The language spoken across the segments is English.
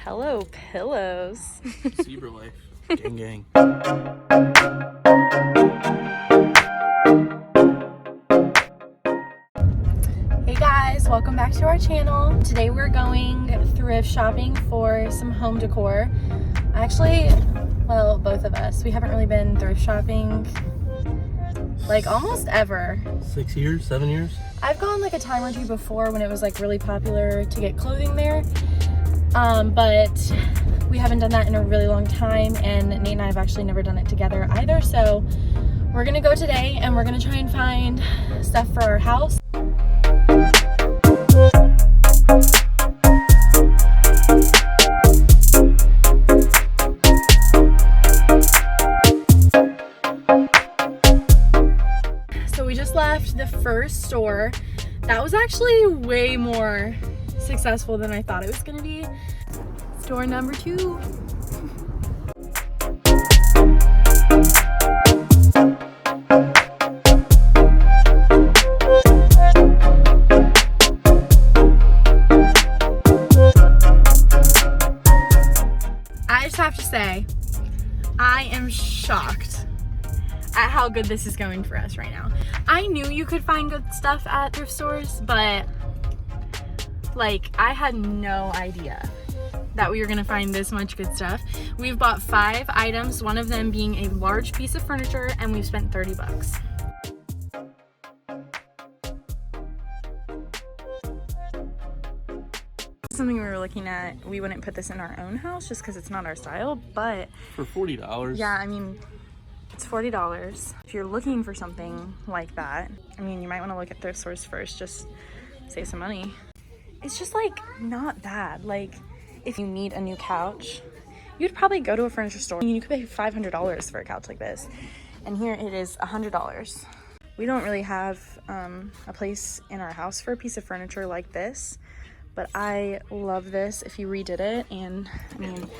Hello, pillows. Zebra life. Gang, gang. Hey guys, welcome back to our channel. Today we're going thrift shopping for some home decor. Actually, well, both of us. We haven't really been thrift shopping like almost ever. 6 years, 7 years? I've gone like a time or two before when it was like really popular to get clothing there. But we haven't done that in a really long time, and Nate and I have actually never done it together either. So we're gonna go today and we're gonna try and find stuff for our house. So we just left the first store. That was actually way more successful than I thought it was gonna be. Store number 2. I just have to say, I am shocked at how good this is going for us right now. I knew you could find good stuff at thrift stores, but like I had no idea that we were gonna find this much good stuff. We've bought 5 items, one of them being a large piece of furniture, and we've spent 30 bucks. Something we were looking at, we wouldn't put this in our own house just because it's not our style, but For $40? yeah, I mean, it's $40. If you're looking for something like that, I mean, you might want to look at thrift stores first, just save some money. It's just like not bad. Like if you need a new couch, you'd probably go to a furniture store. I mean, you could pay $500 for a couch like this, and here it is $100. We don't really have a place in our house for a piece of furniture like this, but I love this if you redid it. And I mean,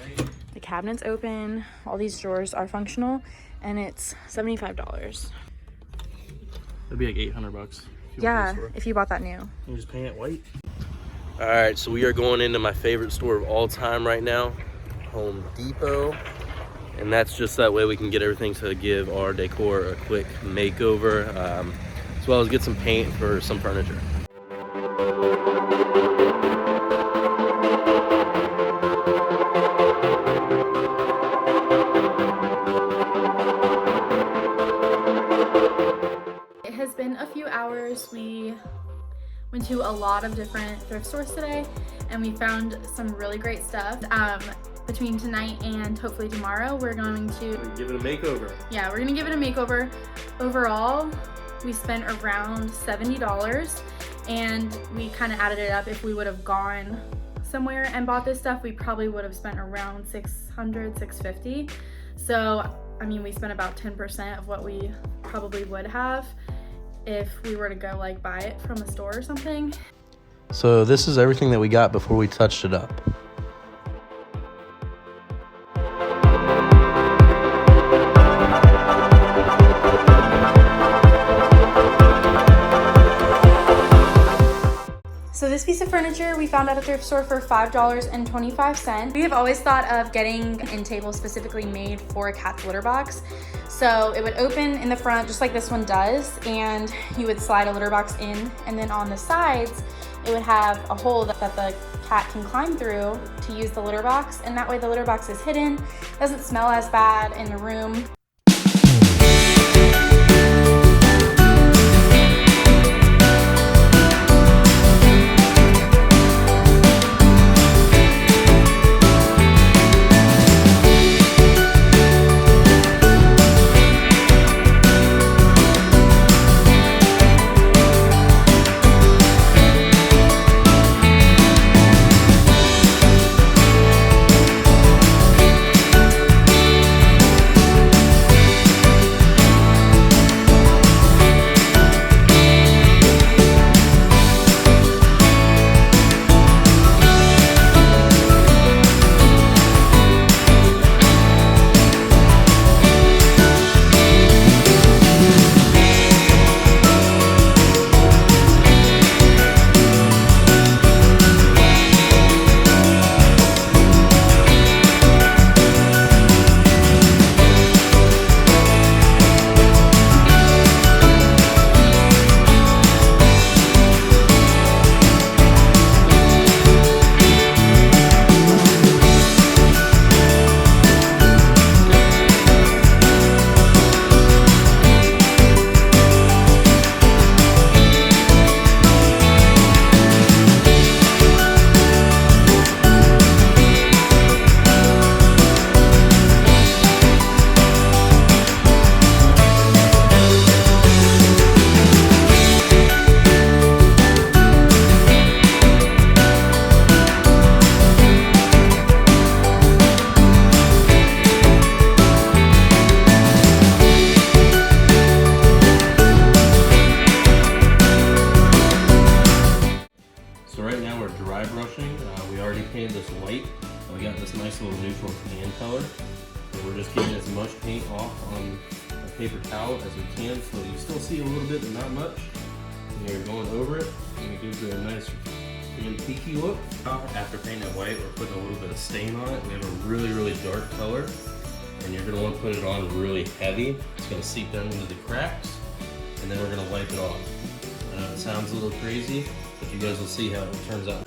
the cabinet's open, all these drawers are functional, and it's $75. It'd be like 800 bucks. Yeah, if you bought that new. You just paint it white. All right, so we are going into my favorite store of all time right now, Home Depot. And that's just that way we can get everything to give our decor a quick makeover, as well as get some paint for some furniture. It has been a few hours. We went to a lot of different thrift stores today, and we found some really great stuff. Between tonight and hopefully tomorrow, we're going to Give it a makeover. Yeah, we're gonna give it a makeover. Overall, we spent around $70, and we kind of added it up. If we would have gone somewhere and bought this stuff, we probably would have spent around $600, $650. So, I mean, we spent about 10% of what we probably would have if we were to go like buy it from a store or something. So this is everything that we got before we touched it up. So this piece of furniture we found at a thrift store for $5.25. We have always thought of getting an end table specifically made for a cat's litter box. So it would open in the front just like this one does, and you would slide a litter box in, and then on the sides it would have a hole that the cat can climb through to use the litter box, and that way the litter box is hidden, doesn't smell as bad in the room. I got this nice little neutral tan color. And we're just getting as much paint off on a paper towel as we can, so you still see a little bit, but not much. And you're going over it, and it gives it a nice antique look. After painting it white, we're putting a little bit of stain on it. We have a really, really dark color, and you're gonna want to put it on really heavy. It's gonna seep down into the cracks, and then we're gonna wipe it off. I know it sounds a little crazy, but you guys will see how it turns out.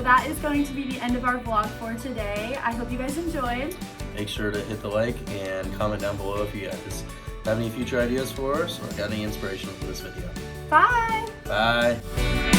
That is going to be the end of our vlog for today. I hope you guys enjoyed. Make sure to hit the like and comment down below if you guys have any future ideas for us or got any inspiration from this video. Bye! Bye!